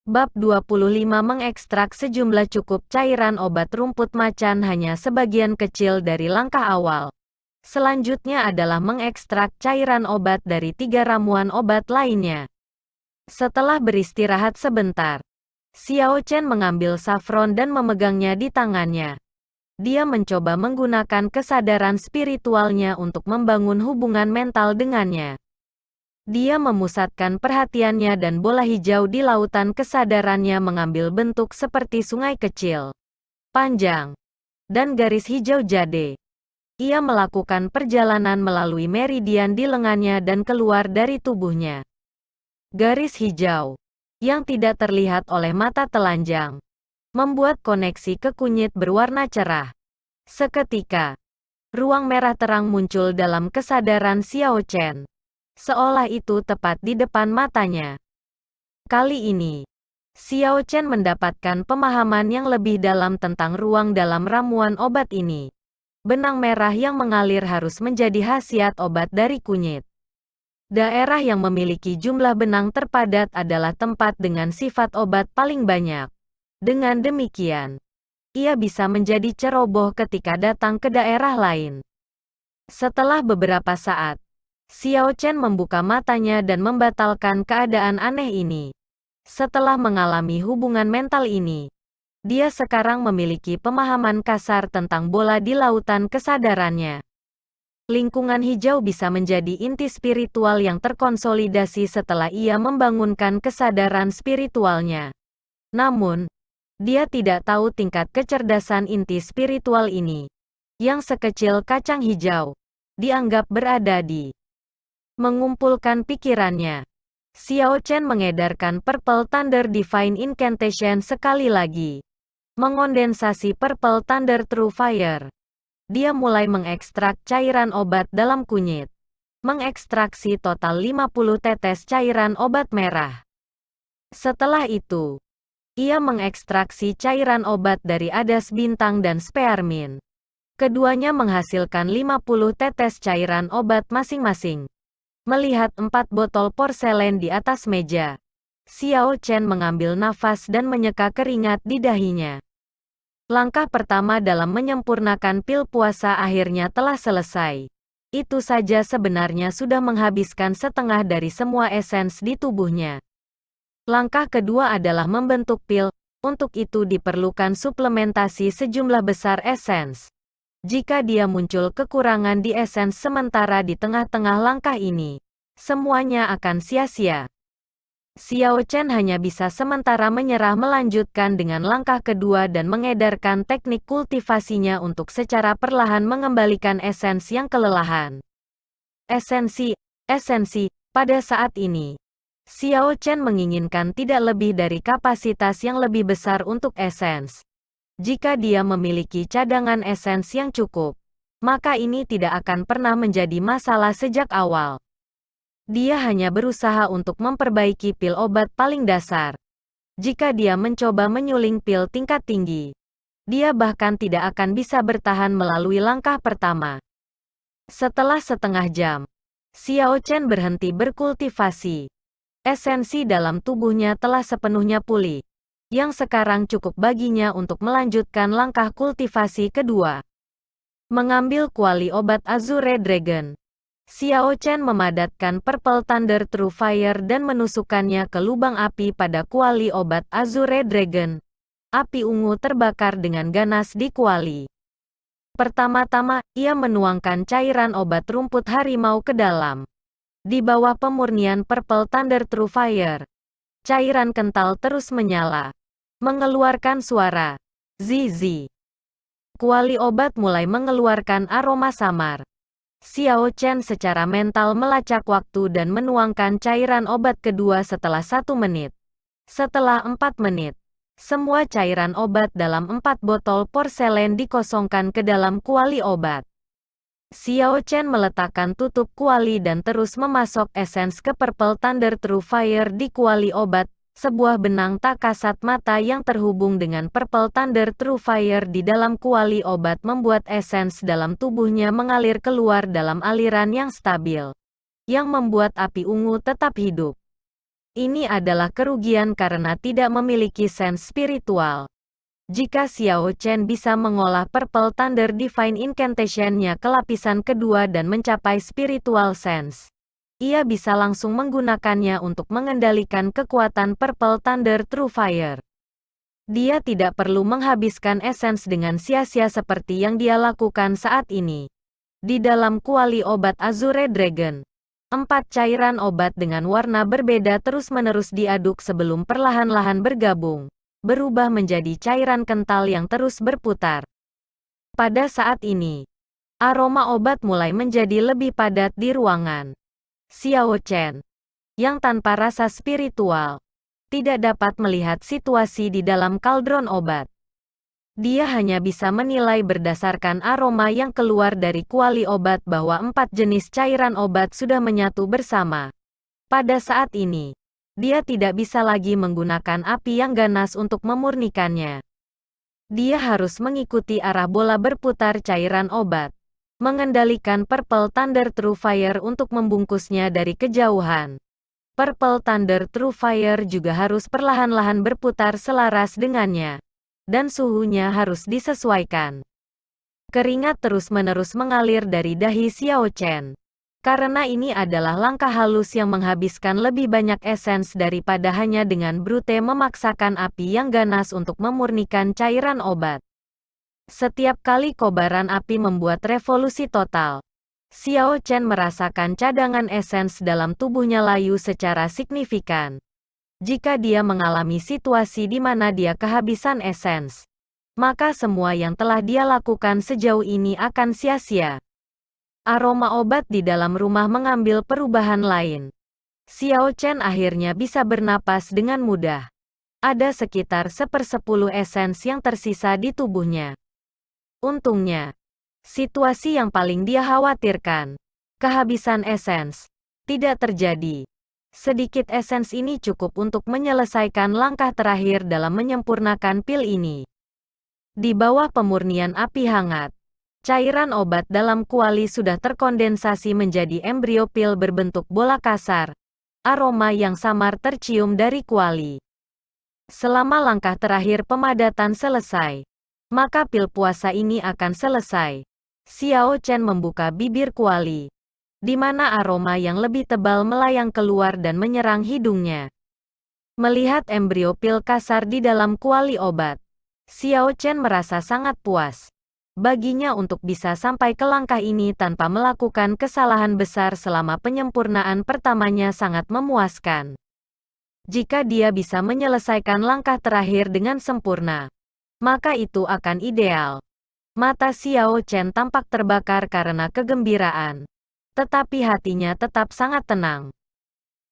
Bab 25 mengekstrak sejumlah cukup cairan obat rumput macan hanya sebagian kecil dari langkah awal. Selanjutnya adalah mengekstrak cairan obat dari 3 ramuan obat lainnya. Setelah beristirahat sebentar, Xiao Chen mengambil safron dan memegangnya di tangannya. Dia mencoba menggunakan kesadaran spiritualnya untuk membangun hubungan mental dengannya. Dia memusatkan perhatiannya dan bola hijau di lautan kesadarannya mengambil bentuk seperti sungai kecil, panjang, dan garis hijau jade. Ia melakukan perjalanan melalui meridian di lengannya dan keluar dari tubuhnya. Garis hijau, yang tidak terlihat oleh mata telanjang, membuat koneksi ke kunyit berwarna cerah. Seketika, ruang merah terang muncul dalam kesadaran Xiao Chen. Seolah itu tepat di depan matanya. Kali ini, Xiao Chen mendapatkan pemahaman yang lebih dalam tentang ruang dalam ramuan obat ini. Benang merah yang mengalir harus menjadi khasiat obat dari kunyit. Daerah yang memiliki jumlah benang terpadat adalah tempat dengan sifat obat paling banyak. Dengan demikian, ia bisa menjadi ceroboh ketika datang ke daerah lain. Setelah beberapa saat, Xiao Chen membuka matanya dan membatalkan keadaan aneh ini. Setelah mengalami hubungan mental ini, dia sekarang memiliki pemahaman kasar tentang bola di lautan kesadarannya. Lingkungan hijau bisa menjadi inti spiritual yang terkonsolidasi setelah ia membangunkan kesadaran spiritualnya. Namun, dia tidak tahu tingkat kecerdasan inti spiritual ini, yang sekecil kacang hijau, dianggap berada di mengumpulkan pikirannya. Xiao Chen mengedarkan Purple Thunder Divine Incantation sekali lagi. Mengondensasi Purple Thunder True Fire. Dia mulai mengekstrak cairan obat dalam kunyit. Mengekstraksi total 50 tetes cairan obat merah. Setelah itu, ia mengekstraksi cairan obat dari adas bintang dan spearmint. Keduanya menghasilkan 50 tetes cairan obat masing-masing. Melihat 4 botol porselen di atas meja, Xiao Chen mengambil nafas dan menyeka keringat di dahinya. Langkah pertama dalam menyempurnakan pil puasa akhirnya telah selesai. Itu saja sebenarnya sudah menghabiskan setengah dari semua esens di tubuhnya. Langkah kedua adalah membentuk pil, untuk itu diperlukan suplementasi sejumlah besar esens. Jika dia muncul kekurangan di esens sementara di tengah-tengah langkah ini, semuanya akan sia-sia. Xiao Chen hanya bisa sementara menyerah melanjutkan dengan langkah kedua dan mengedarkan teknik kultivasinya untuk secara perlahan mengembalikan esens yang kelelahan. Esensi. Pada saat ini, Xiao Chen menginginkan tidak lebih dari kapasitas yang lebih besar untuk esens. Jika dia memiliki cadangan esens yang cukup, maka ini tidak akan pernah menjadi masalah sejak awal. Dia hanya berusaha untuk memperbaiki pil obat paling dasar. Jika dia mencoba menyuling pil tingkat tinggi, dia bahkan tidak akan bisa bertahan melalui langkah pertama. Setelah setengah jam, Xiao Chen berhenti berkultivasi. Esensi dalam tubuhnya telah sepenuhnya pulih, yang sekarang cukup baginya untuk melanjutkan langkah kultivasi kedua. Mengambil kuali obat Azure Dragon, Xiao Chen memadatkan Purple Thunder True Fire dan menusukkannya ke lubang api pada kuali obat Azure Dragon. Api ungu terbakar dengan ganas di kuali. Pertama-tama, ia menuangkan cairan obat rumput harimau ke dalam. Di bawah pemurnian Purple Thunder True Fire, cairan kental terus menyala, mengeluarkan suara zizi. Kuali obat mulai mengeluarkan aroma samar. Xiao Chen secara mental melacak waktu dan menuangkan cairan obat kedua setelah 1 menit. Setelah 4 menit, semua cairan obat dalam 4 botol porselen dikosongkan ke dalam kuali obat. Xiao Chen meletakkan tutup kuali dan terus memasok esens ke Purple Thunder True Fire di kuali obat. Sebuah benang tak kasat mata yang terhubung dengan Purple Thunder True Fire di dalam kuali obat membuat esens dalam tubuhnya mengalir keluar dalam aliran yang stabil, yang membuat api ungu tetap hidup. Ini adalah kerugian karena tidak memiliki sense spiritual. Jika Xiao Chen bisa mengolah Purple Thunder Divine Incantation-nya ke lapisan kedua dan mencapai spiritual sense, ia bisa langsung menggunakannya untuk mengendalikan kekuatan Purple Thunder True Fire. Dia tidak perlu menghabiskan esens dengan sia-sia seperti yang dia lakukan saat ini. Di dalam kuali obat Azure Dragon, 4 cairan obat dengan warna berbeda terus-menerus diaduk sebelum perlahan-lahan bergabung, berubah menjadi cairan kental yang terus berputar. Pada saat ini, aroma obat mulai menjadi lebih padat di ruangan. Xiao Chen, yang tanpa rasa spiritual, tidak dapat melihat situasi di dalam kaldron obat. Dia hanya bisa menilai berdasarkan aroma yang keluar dari kuali obat bahwa 4 jenis cairan obat sudah menyatu bersama. Pada saat ini, dia tidak bisa lagi menggunakan api yang ganas untuk memurnikannya. Dia harus mengikuti arah bola berputar cairan obat, mengendalikan Purple Thunder True Fire untuk membungkusnya dari kejauhan. Purple Thunder True Fire juga harus perlahan-lahan berputar selaras dengannya, dan suhunya harus disesuaikan. Keringat terus-menerus mengalir dari dahi Xiao Chen. Karena ini adalah langkah halus yang menghabiskan lebih banyak esens daripada hanya dengan brute memaksakan api yang ganas untuk memurnikan cairan obat. Setiap kali kobaran api membuat revolusi total, Xiao Chen merasakan cadangan esens dalam tubuhnya layu secara signifikan. Jika dia mengalami situasi di mana dia kehabisan esens, maka semua yang telah dia lakukan sejauh ini akan sia-sia. Aroma obat di dalam rumah mengambil perubahan lain. Xiao Chen akhirnya bisa bernapas dengan mudah. Ada sekitar 1/10 esens yang tersisa di tubuhnya. Untungnya, situasi yang paling dia khawatirkan, kehabisan esens, tidak terjadi. Sedikit esens ini cukup untuk menyelesaikan langkah terakhir dalam menyempurnakan pil ini. Di bawah pemurnian api hangat, cairan obat dalam kuali sudah terkondensasi menjadi embrio pil berbentuk bola kasar. Aroma yang samar tercium dari kuali. Selama langkah terakhir pemadatan selesai, maka pil puasa ini akan selesai. Xiao Chen membuka bibir kuali, di mana aroma yang lebih tebal melayang keluar dan menyerang hidungnya. Melihat embrio pil kasar di dalam kuali obat, Xiao Chen merasa sangat puas. Baginya untuk bisa sampai ke langkah ini tanpa melakukan kesalahan besar selama penyempurnaan pertamanya sangat memuaskan. Jika dia bisa menyelesaikan langkah terakhir dengan sempurna, maka itu akan ideal. Mata Xiao Chen tampak terbakar karena kegembiraan, tetapi hatinya tetap sangat tenang.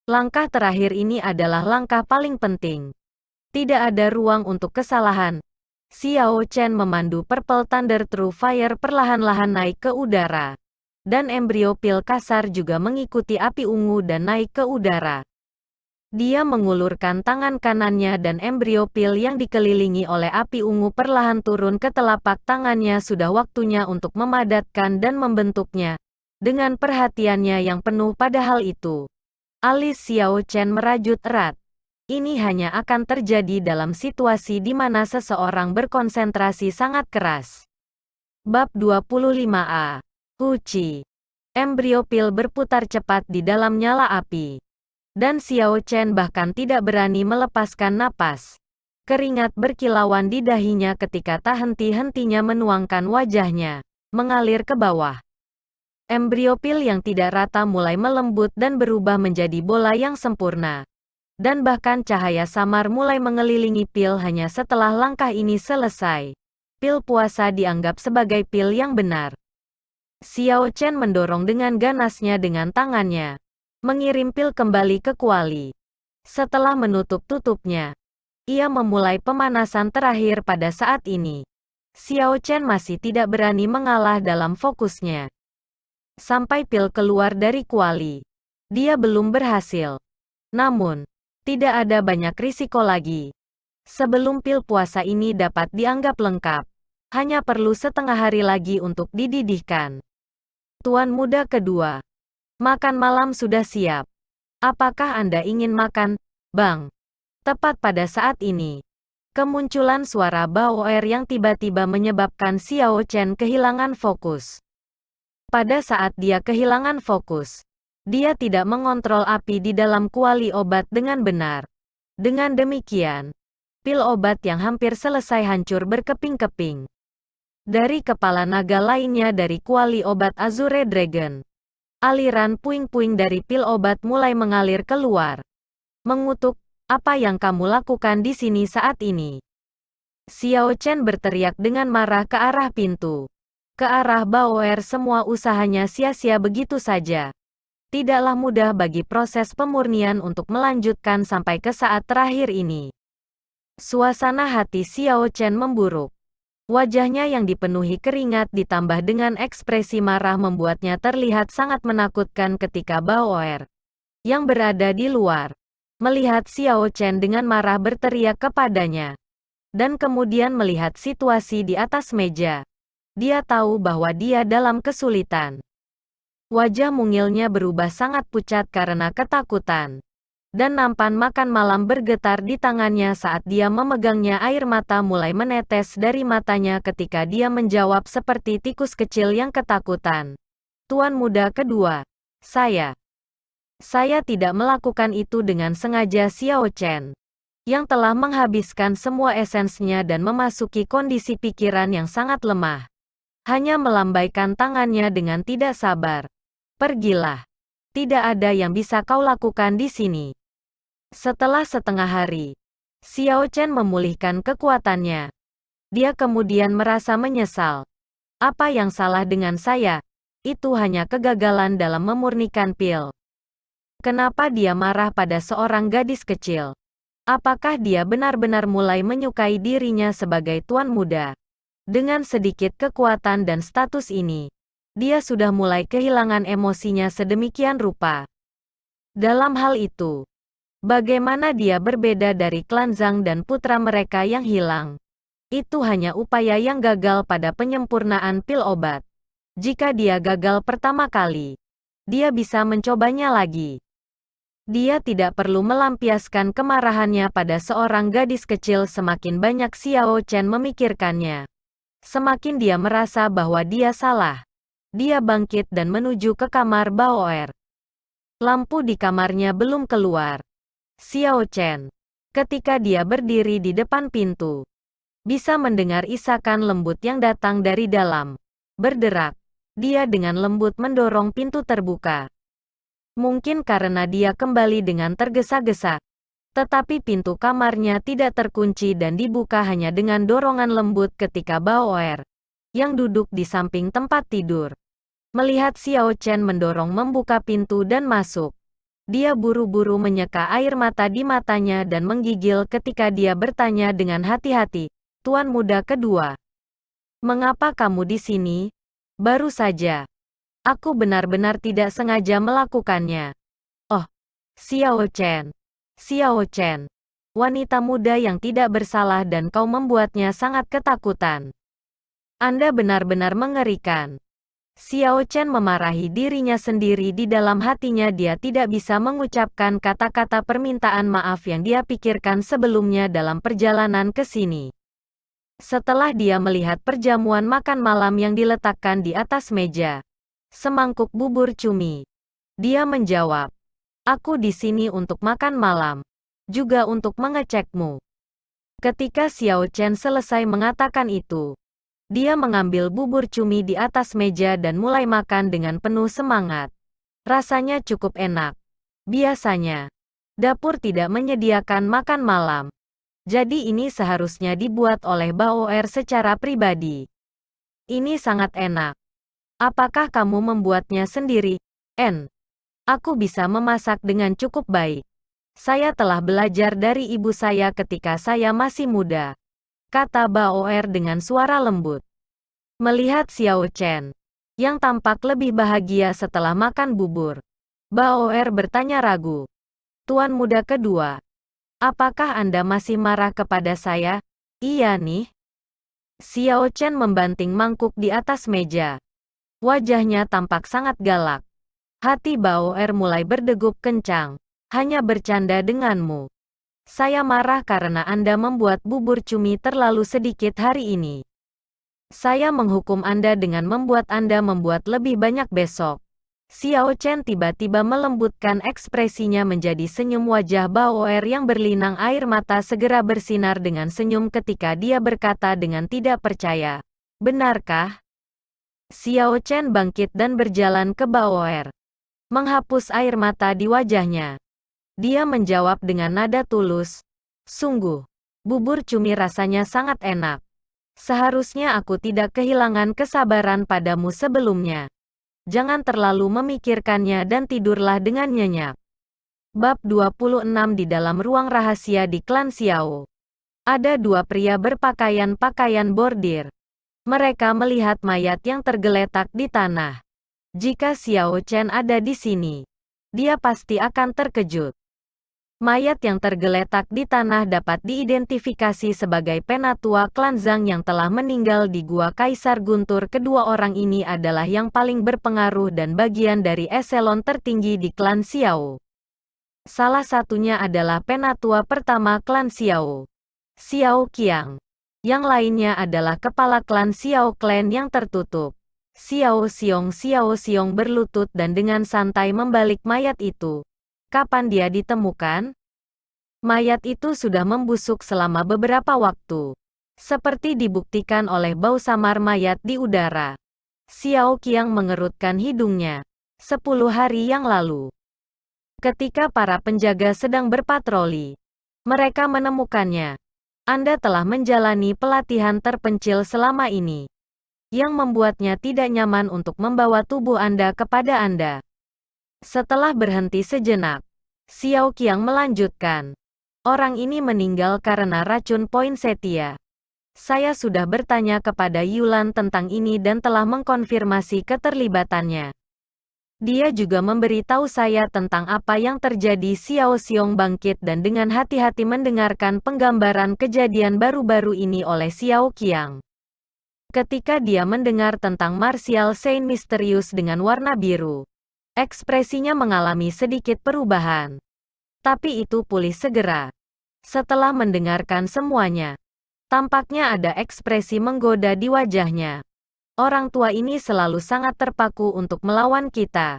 Langkah terakhir ini adalah langkah paling penting. Tidak ada ruang untuk kesalahan. Xiao Chen memandu Purple Thunder True Fire perlahan-lahan naik ke udara. Dan embrio pil kasar juga mengikuti api ungu dan naik ke udara. Dia mengulurkan tangan kanannya dan embrio pil yang dikelilingi oleh api ungu perlahan turun ke telapak tangannya. Sudah waktunya untuk memadatkan dan membentuknya. Dengan perhatiannya yang penuh pada hal itu, alis Xiao Chen merajut erat. Ini hanya akan terjadi dalam situasi di mana seseorang berkonsentrasi sangat keras. Bab 25a. Huci. Embrio pil berputar cepat di dalam nyala api. Dan Xiao Chen bahkan tidak berani melepaskan napas. Keringat berkilauan di dahinya ketika tak henti-hentinya menuangkan wajahnya, mengalir ke bawah. Embrio pil yang tidak rata mulai melembut dan berubah menjadi bola yang sempurna. Dan bahkan cahaya samar mulai mengelilingi pil hanya setelah langkah ini selesai. Pil puasa dianggap sebagai pil yang benar. Xiao Chen mendorong dengan ganasnya dengan tangannya, mengirim pil kembali ke kuali. Setelah menutup tutupnya, ia memulai pemanasan terakhir pada saat ini. Xiao Chen masih tidak berani mengalah dalam fokusnya. Sampai pil keluar dari kuali, dia belum berhasil. Namun, tidak ada banyak risiko lagi. Sebelum pil puasa ini dapat dianggap lengkap, hanya perlu setengah hari lagi untuk dididihkan. Tuan muda kedua, makan malam sudah siap. Apakah Anda ingin makan? Bang! Tepat pada saat ini, kemunculan suara Baoer yang tiba-tiba menyebabkan Xiao Chen kehilangan fokus. Pada saat dia kehilangan fokus, dia tidak mengontrol api di dalam kuali obat dengan benar. Dengan demikian, pil obat yang hampir selesai hancur berkeping-keping. Dari kepala naga lainnya dari kuali obat Azure Dragon, aliran puing-puing dari pil obat mulai mengalir keluar. Mengutuk, apa yang kamu lakukan di sini saat ini? Xiao Chen berteriak dengan marah ke arah pintu. Ke arah Baoer, semua usahanya sia-sia begitu saja. Tidaklah mudah bagi proses pemurnian untuk melanjutkan sampai ke saat terakhir ini. Suasana hati Xiao Chen memburuk. Wajahnya yang dipenuhi keringat ditambah dengan ekspresi marah membuatnya terlihat sangat menakutkan ketika Baoer, yang berada di luar, melihat Xiao Chen dengan marah berteriak kepadanya. Dan kemudian melihat situasi di atas meja. Dia tahu bahwa dia dalam kesulitan. Wajah mungilnya berubah sangat pucat karena ketakutan. Dan nampan makan malam bergetar di tangannya saat dia memegangnya. Air mata mulai menetes dari matanya ketika dia menjawab seperti tikus kecil yang ketakutan. Tuan muda kedua, saya tidak melakukan itu dengan sengaja. Xiao Chen, yang telah menghabiskan semua esensinya dan memasuki kondisi pikiran yang sangat lemah, hanya melambaikan tangannya dengan tidak sabar. Pergilah. Tidak ada yang bisa kau lakukan di sini. Setelah setengah hari, Xiao Chen memulihkan kekuatannya. Dia kemudian merasa menyesal. Apa yang salah dengan saya? Itu hanya kegagalan dalam memurnikan pil. Kenapa dia marah pada seorang gadis kecil? Apakah dia benar-benar mulai menyukai dirinya sebagai tuan muda? Dengan sedikit kekuatan dan status ini, dia sudah mulai kehilangan emosinya sedemikian rupa. Dalam hal itu, bagaimana dia berbeda dari klan Zhang dan putra mereka yang hilang? Itu hanya upaya yang gagal pada penyempurnaan pil obat. Jika dia gagal pertama kali, dia bisa mencobanya lagi. Dia tidak perlu melampiaskan kemarahannya pada seorang gadis kecil. Semakin banyak Xiao Chen memikirkannya, semakin dia merasa bahwa dia salah. Dia bangkit dan menuju ke kamar Baoer. Lampu di kamarnya belum keluar. Xiao Chen, ketika dia berdiri di depan pintu, bisa mendengar isakan lembut yang datang dari dalam. Berderak, dia dengan lembut mendorong pintu terbuka. Mungkin karena dia kembali dengan tergesa-gesa, tetapi pintu kamarnya tidak terkunci dan dibuka hanya dengan dorongan lembut ketika Baoer, yang duduk di samping tempat tidur, melihat Xiao Chen mendorong membuka pintu dan masuk. Dia buru-buru menyeka air mata di matanya dan menggigil ketika dia bertanya dengan hati-hati, Tuan muda kedua, mengapa kamu di sini? Baru saja. Aku benar-benar tidak sengaja melakukannya. Oh, Xiao Chen. Xiao Chen. Wanita muda yang tidak bersalah dan kau membuatnya sangat ketakutan. Anda benar-benar mengerikan. Xiao Chen memarahi dirinya sendiri di dalam hatinya. Dia tidak bisa mengucapkan kata-kata permintaan maaf yang dia pikirkan sebelumnya dalam perjalanan ke sini. Setelah dia melihat perjamuan makan malam yang diletakkan di atas meja, semangkuk bubur cumi, dia menjawab, "Aku di sini untuk makan malam, juga untuk mengecekmu." Ketika Xiao Chen selesai mengatakan itu, dia mengambil bubur cumi di atas meja dan mulai makan dengan penuh semangat. Rasanya cukup enak. Biasanya, dapur tidak menyediakan makan malam. Jadi ini seharusnya dibuat oleh Baoer secara pribadi. Ini sangat enak. Apakah kamu membuatnya sendiri? Aku bisa memasak dengan cukup baik. Saya telah belajar dari ibu saya ketika saya masih muda, kata Baoer dengan suara lembut. Melihat Xiao Chen, yang tampak lebih bahagia setelah makan bubur, Baoer bertanya ragu. Tuan muda kedua, apakah Anda masih marah kepada saya? Iya nih. Xiao Chen membanting mangkuk di atas meja. Wajahnya tampak sangat galak. Hati Baoer mulai berdegup kencang. Hanya bercanda denganmu. Saya marah karena Anda membuat bubur cumi terlalu sedikit hari ini. Saya menghukum Anda dengan membuat Anda membuat lebih banyak besok. Xiao Chen tiba-tiba melembutkan ekspresinya menjadi senyum. Wajah Baoer yang berlinang air mata segera bersinar dengan senyum ketika dia berkata dengan tidak percaya. Benarkah? Xiao Chen bangkit dan berjalan ke Baoer, menghapus air mata di wajahnya. Dia menjawab dengan nada tulus. Sungguh, bubur cumi rasanya sangat enak. Seharusnya aku tidak kehilangan kesabaran padamu sebelumnya. Jangan terlalu memikirkannya dan tidurlah dengan nyenyak. Bab 26 di dalam ruang rahasia di klan Xiao. Ada dua pria berpakaian pakaian bordir. Mereka melihat mayat yang tergeletak di tanah. Jika Xiao Chen ada di sini, dia pasti akan terkejut. Mayat yang tergeletak di tanah dapat diidentifikasi sebagai penatua klan Zhang yang telah meninggal di Gua Kaisar Guntur. Kedua orang ini adalah yang paling berpengaruh dan bagian dari eselon tertinggi di klan Xiao. Salah satunya adalah penatua pertama klan Xiao, Xiao Qiang. Yang lainnya adalah kepala klan Xiao Clan yang tertutup, Xiao Xiong. Xiao Xiong berlutut dan dengan santai membalik mayat itu. Kapan dia ditemukan? Mayat itu sudah membusuk selama beberapa waktu, seperti dibuktikan oleh bau samar mayat di udara. Xiao Qiang mengerutkan hidungnya. 10 hari yang lalu, ketika para penjaga sedang berpatroli, mereka menemukannya. Anda telah menjalani pelatihan terpencil selama ini, yang membuatnya tidak nyaman untuk membawa tubuh Anda kepada Anda. Setelah berhenti sejenak, Xiao Qiang melanjutkan. Orang ini meninggal karena racun poinsettia. Saya sudah bertanya kepada Yulan tentang ini dan telah mengkonfirmasi keterlibatannya. Dia juga memberitahu saya tentang apa yang terjadi. Xiao Xiong bangkit dan dengan hati-hati mendengarkan penggambaran kejadian baru-baru ini oleh Xiao Qiang. Ketika dia mendengar tentang martial Saint misterius dengan warna biru, ekspresinya mengalami sedikit perubahan. Tapi itu pulih segera. Setelah mendengarkan semuanya, tampaknya ada ekspresi menggoda di wajahnya. Orang tua ini selalu sangat terpaku untuk melawan kita.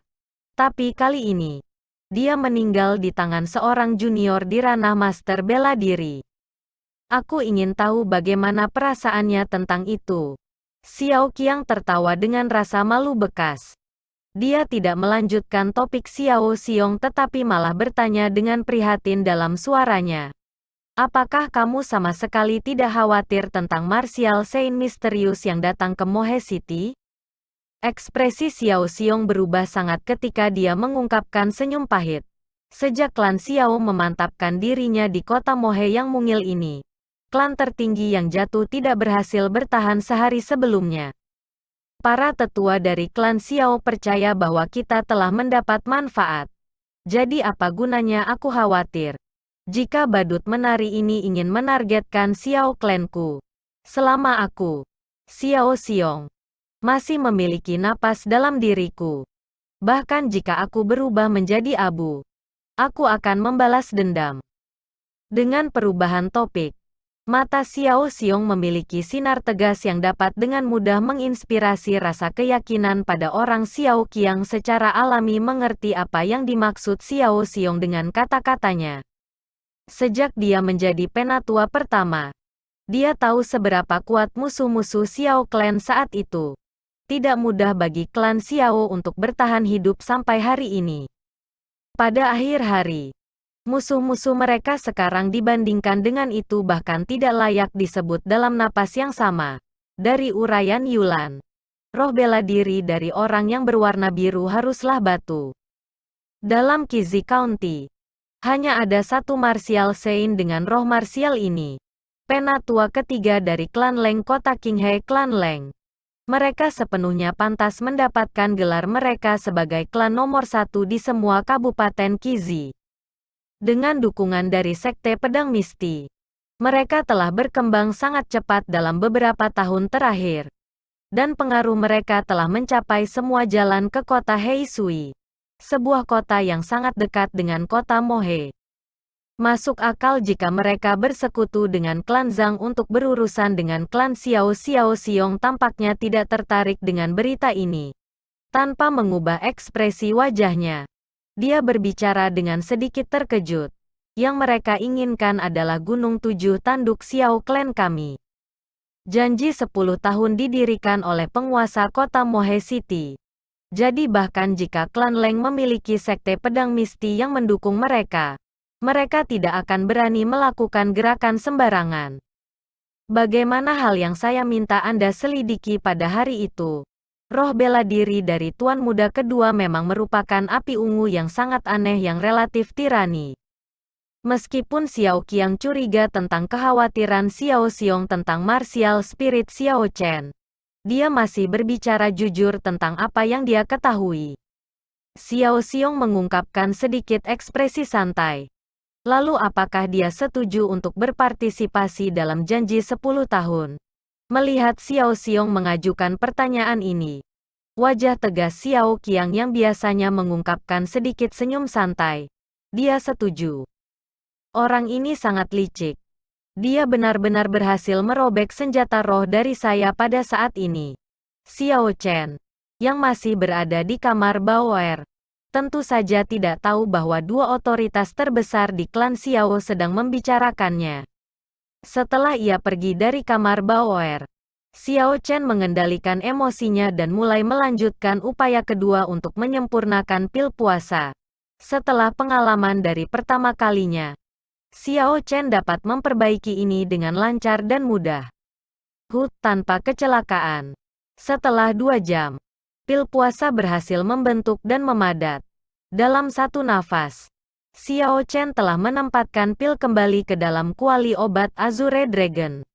Tapi kali ini, dia meninggal di tangan seorang junior di ranah master bela diri. Aku ingin tahu bagaimana perasaannya tentang itu. Xiao Qiang tertawa dengan rasa malu bekas. Dia tidak melanjutkan topik Xiao Xiong tetapi malah bertanya dengan prihatin dalam suaranya. Apakah kamu sama sekali tidak khawatir tentang martial Saint misterius yang datang ke Mohe City? Ekspresi Xiao Xiong berubah sangat ketika dia mengungkapkan senyum pahit. Sejak klan Xiao memantapkan dirinya di kota Mohe yang mungil ini, klan tertinggi yang jatuh tidak berhasil bertahan sehari sebelumnya. Para tetua dari klan Xiao percaya bahwa kita telah mendapat manfaat. Jadi apa gunanya aku khawatir? Jika badut menari ini ingin menargetkan Xiao klanku. Selama aku, Xiao Xiong, masih memiliki napas dalam diriku. Bahkan jika aku berubah menjadi abu, aku akan membalas dendam. Dengan perubahan topik, mata Xiao Xiong memiliki sinar tegas yang dapat dengan mudah menginspirasi rasa keyakinan pada orang. Xiao Qiang secara alami mengerti apa yang dimaksud Xiao Xiong dengan kata-katanya. Sejak dia menjadi penatua pertama, dia tahu seberapa kuat musuh-musuh Xiao Clan saat itu. Tidak mudah bagi klan Xiao untuk bertahan hidup sampai hari ini. Pada akhir hari, musuh-musuh mereka sekarang dibandingkan dengan itu bahkan tidak layak disebut dalam napas yang sama. Dari uraian Yulan, roh bela diri dari orang yang berwarna biru haruslah batu. Dalam Qizhi County, hanya ada satu martial saint dengan roh martial ini. Penatua ketiga dari klan Leng kota Qinghe, klan Leng. Mereka sepenuhnya pantas mendapatkan gelar mereka sebagai klan nomor 1 di semua kabupaten Qizhi. Dengan dukungan dari Sekte Pedang Misti, mereka telah berkembang sangat cepat dalam beberapa tahun terakhir. Dan pengaruh mereka telah mencapai semua jalan ke kota Heisui, sebuah kota yang sangat dekat dengan kota Mohe. Masuk akal jika mereka bersekutu dengan klan Zhang untuk berurusan dengan klan Xiao. Xiao Xiong tampaknya tidak tertarik dengan berita ini. Tanpa mengubah ekspresi wajahnya, dia berbicara dengan sedikit terkejut. Yang mereka inginkan adalah Gunung Tujuh Tanduk Xiao klan kami. Janji 10 tahun didirikan oleh penguasa kota Mohe City. Jadi bahkan jika klan Leng memiliki sekte pedang misti yang mendukung mereka, mereka tidak akan berani melakukan gerakan sembarangan. Bagaimana hal yang saya minta Anda selidiki pada hari itu? Roh bela diri dari Tuan Muda kedua memang merupakan api ungu yang sangat aneh yang relatif tirani. Meskipun Xiao Qiang curiga tentang kekhawatiran Xiao Xiong tentang martial spirit Xiao Chen, dia masih berbicara jujur tentang apa yang dia ketahui. Xiao Xiong mengungkapkan sedikit ekspresi santai. Lalu apakah dia setuju untuk berpartisipasi dalam janji 10 tahun? Melihat Xiao Xiong mengajukan pertanyaan ini, wajah tegas Xiao Qiang yang biasanya mengungkapkan sedikit senyum santai. Dia setuju. Orang ini sangat licik. Dia benar-benar berhasil merobek senjata roh dari saya pada saat ini. Xiao Chen, yang masih berada di kamar Baoer, tentu saja tidak tahu bahwa dua otoritas terbesar di klan Xiao sedang membicarakannya. Setelah ia pergi dari kamar Baoer, Xiao Chen mengendalikan emosinya dan mulai melanjutkan upaya kedua untuk menyempurnakan pil puasa. Setelah pengalaman dari pertama kalinya, Xiao Chen dapat memperbaiki ini dengan lancar dan mudah. Tanpa kecelakaan. Setelah 2 jam, pil puasa berhasil membentuk dan memadat. Dalam satu nafas, Xiao Chen telah menempatkan pil kembali ke dalam kuali obat Azure Dragon.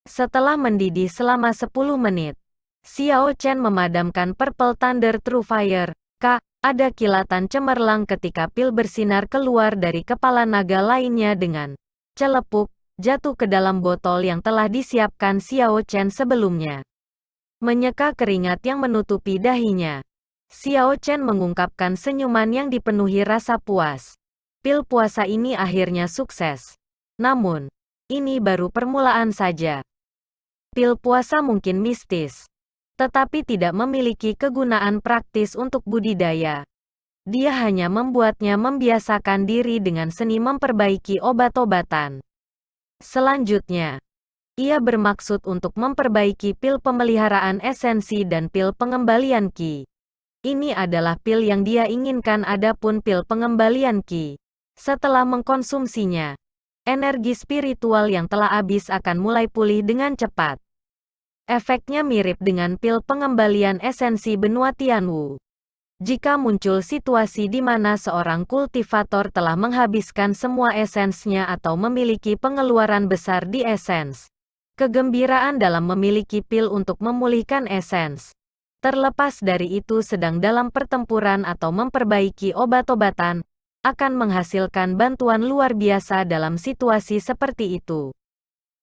Setelah mendidih selama 10 menit, Xiao Chen memadamkan Purple Thunder True Fire. Ada kilatan cemerlang ketika pil bersinar keluar dari kepala naga lainnya dengan celepuk, jatuh ke dalam botol yang telah disiapkan Xiao Chen sebelumnya. Menyeka keringat yang menutupi dahinya, Xiao Chen mengungkapkan senyuman yang dipenuhi rasa puas. Pil puasa ini akhirnya sukses. Namun, ini baru permulaan saja. Pil puasa mungkin mistis, tetapi tidak memiliki kegunaan praktis untuk budidaya. Dia hanya membuatnya membiasakan diri dengan seni memperbaiki obat-obatan. Selanjutnya, ia bermaksud untuk memperbaiki pil pemeliharaan esensi dan pil pengembalian Qi. Ini adalah pil yang dia inginkan. Adapun pil pengembalian Qi, setelah mengkonsumsinya, energi spiritual yang telah habis akan mulai pulih dengan cepat. Efeknya mirip dengan pil pengembalian esensi benua Tianwu. Jika muncul situasi di mana seorang kultivator telah menghabiskan semua esensnya atau memiliki pengeluaran besar di esens, kegembiraan dalam memiliki pil untuk memulihkan esens, terlepas dari itu sedang dalam pertempuran atau memperbaiki obat-obatan, akan menghasilkan bantuan luar biasa dalam situasi seperti itu.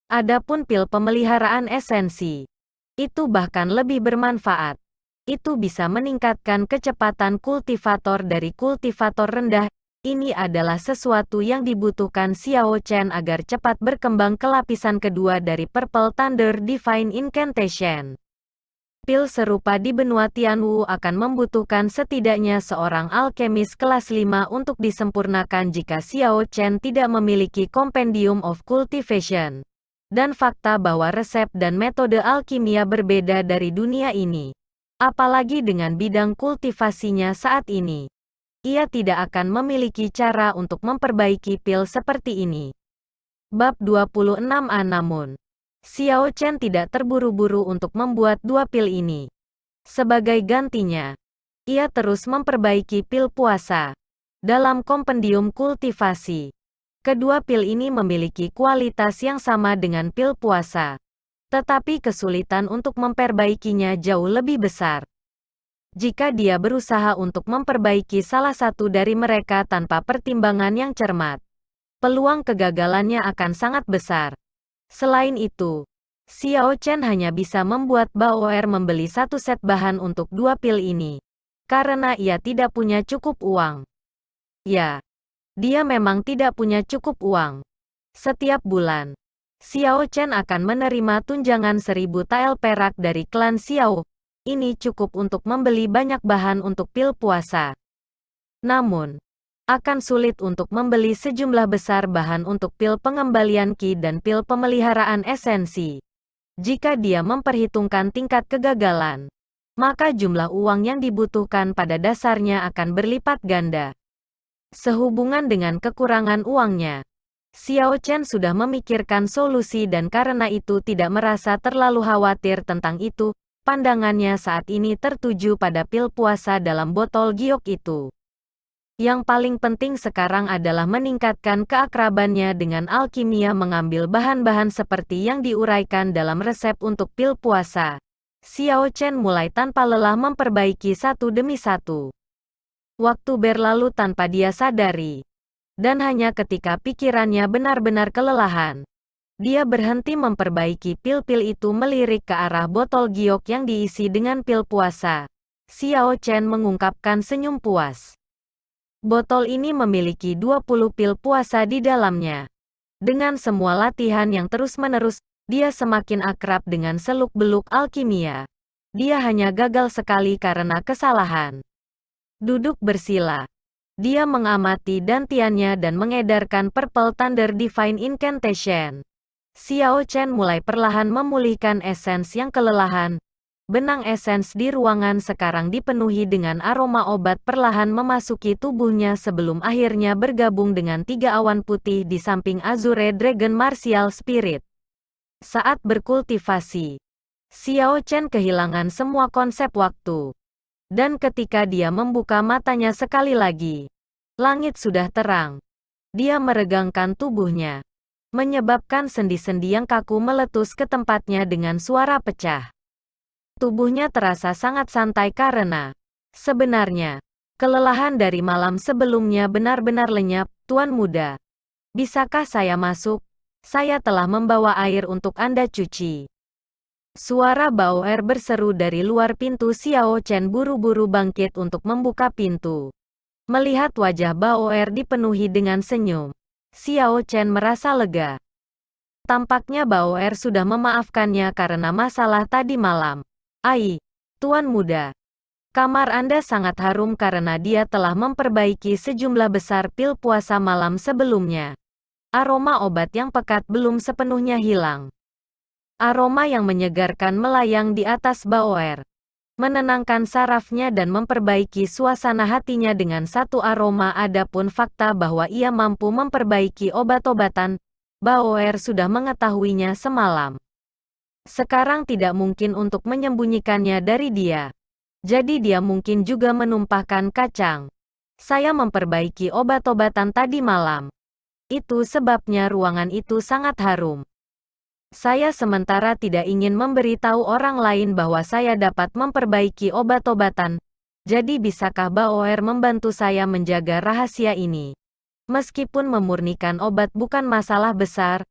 Adapun pil pemeliharaan esensi, itu bahkan lebih bermanfaat. Itu bisa meningkatkan kecepatan kultivator dari kultivator rendah. Ini adalah sesuatu yang dibutuhkan Xiao Chen agar cepat berkembang ke lapisan kedua dari Purple Thunder Divine Incantation. Pil serupa di benua Tianwu akan membutuhkan setidaknya seorang alkemis kelas 5 untuk disempurnakan jika Xiao Chen tidak memiliki Compendium of Cultivation. Dan fakta bahwa resep dan metode alkimia berbeda dari dunia ini. Apalagi dengan bidang kultivasinya saat ini. Ia tidak akan memiliki cara untuk memperbaiki pil seperti ini. Bab 26a. Namun, Xiao Chen tidak terburu-buru untuk membuat 2 pil ini. Sebagai gantinya, ia terus memperbaiki pil puasa. Dalam kompendium kultivasi, kedua pil ini memiliki kualitas yang sama dengan pil puasa, tetapi kesulitan untuk memperbaikinya jauh lebih besar. Jika dia berusaha untuk memperbaiki salah satu dari mereka tanpa pertimbangan yang cermat, peluang kegagalannya akan sangat besar. Selain itu, Xiao Chen hanya bisa membuat Baoer membeli 1 set bahan untuk 2 pil ini, karena ia tidak punya cukup uang. Ya. Dia memang tidak punya cukup uang. Setiap bulan, Xiao Chen akan menerima tunjangan 1000 tael perak dari klan Xiao. Ini cukup untuk membeli banyak bahan untuk pil puasa. Namun, akan sulit untuk membeli sejumlah besar bahan untuk pil pengembalian Qi dan pil pemeliharaan esensi. Jika dia memperhitungkan tingkat kegagalan, maka jumlah uang yang dibutuhkan pada dasarnya akan berlipat ganda. Sehubungan dengan kekurangan uangnya, Xiao Chen sudah memikirkan solusi dan karena itu tidak merasa terlalu khawatir tentang itu. Pandangannya saat ini tertuju pada pil puasa dalam botol giok itu. Yang paling penting sekarang adalah meningkatkan keakrabannya dengan alkimia mengambil bahan-bahan seperti yang diuraikan dalam resep untuk pil puasa. Xiao Chen mulai tanpa lelah memperbaiki satu demi satu. Waktu berlalu tanpa dia sadari. Dan hanya ketika pikirannya benar-benar kelelahan, dia berhenti memperbaiki pil-pil itu melirik ke arah botol giok yang diisi dengan pil puasa. Xiao Chen mengungkapkan senyum puas. Botol ini memiliki 20 pil puasa di dalamnya. Dengan semua latihan yang terus-menerus, dia semakin akrab dengan seluk-beluk alkimia. Dia hanya gagal sekali karena kesalahan. Duduk bersila. Dia mengamati dantiannya dan mengedarkan Purple Thunder Divine Incantation. Xiao Chen mulai perlahan memulihkan esens yang kelelahan. Benang esens di ruangan sekarang dipenuhi dengan aroma obat perlahan memasuki tubuhnya sebelum akhirnya bergabung dengan 3 awan putih di samping Azure Dragon Martial Spirit. Saat berkultivasi, Xiao Chen kehilangan semua konsep waktu. Dan ketika dia membuka matanya sekali lagi, langit sudah terang. Dia meregangkan tubuhnya, menyebabkan sendi-sendi yang kaku meletus ke tempatnya dengan suara pecah. Tubuhnya terasa sangat santai karena, sebenarnya, kelelahan dari malam sebelumnya benar-benar lenyap. Tuan muda, bisakah saya masuk? Saya telah membawa air untuk Anda cuci. Suara Baoer berseru dari luar pintu. Xiao Chen buru-buru bangkit untuk membuka pintu. Melihat wajah Baoer dipenuhi dengan senyum, Xiao Chen merasa lega. Tampaknya Baoer sudah memaafkannya karena masalah tadi malam. Ai, Tuan muda. Kamar Anda sangat harum karena dia telah memperbaiki sejumlah besar pil puasa malam sebelumnya. Aroma obat yang pekat belum sepenuhnya hilang. Aroma yang menyegarkan melayang di atas Baoer, menenangkan sarafnya dan memperbaiki suasana hatinya dengan satu aroma. Adapun fakta bahwa ia mampu memperbaiki obat-obatan, Baoer sudah mengetahuinya semalam. Sekarang tidak mungkin untuk menyembunyikannya dari dia. Jadi dia mungkin juga menumpahkan kacang. Saya memperbaiki obat-obatan tadi malam. Itu sebabnya ruangan itu sangat harum. Saya sementara tidak ingin memberitahu orang lain bahwa saya dapat memperbaiki obat-obatan. Jadi bisakah Baoer membantu saya menjaga rahasia ini? Meskipun memurnikan obat bukan masalah besar,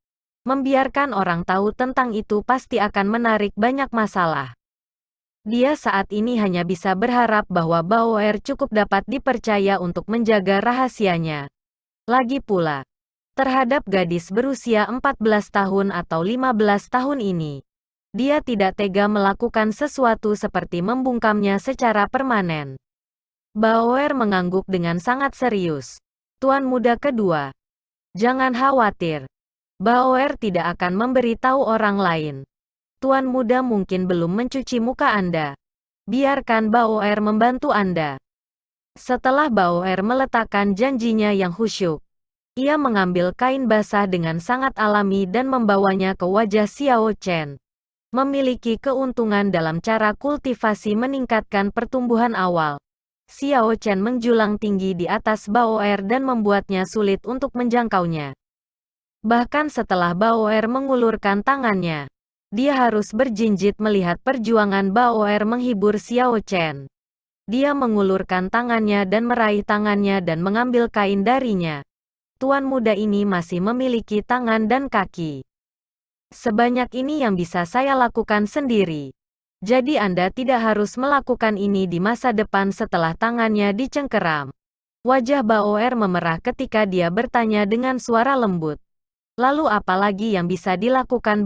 membiarkan orang tahu tentang itu pasti akan menarik banyak masalah. Dia saat ini hanya bisa berharap bahwa Baoer cukup dapat dipercaya untuk menjaga rahasianya. Lagi pula, terhadap gadis berusia 14 tahun atau 15 tahun ini, dia tidak tega melakukan sesuatu seperti membungkamnya secara permanen. Baoer mengangguk dengan sangat serius. Tuan muda kedua, jangan khawatir. Baoer tidak akan memberitahu orang lain. Tuan muda mungkin belum mencuci muka Anda. Biarkan Baoer membantu Anda. Setelah Baoer meletakkan janjinya yang khusyuk, ia mengambil kain basah dengan sangat alami dan membawanya ke wajah Xiao Chen. Memiliki keuntungan dalam cara kultivasi meningkatkan pertumbuhan awal. Xiao Chen menjulang tinggi di atas Baoer dan membuatnya sulit untuk menjangkaunya. Bahkan setelah Baoer mengulurkan tangannya, dia harus berjinjit melihat perjuangan Baoer menghibur Xiao Chen. Dia mengulurkan tangannya dan meraih tangannya dan mengambil kain darinya. Tuan muda ini masih memiliki tangan dan kaki. Sebanyak ini yang bisa saya lakukan sendiri. Jadi Anda tidak harus melakukan ini di masa depan setelah tangannya dicengkeram. Wajah Baoer memerah ketika dia bertanya dengan suara lembut. Lalu apa lagi yang bisa dilakukan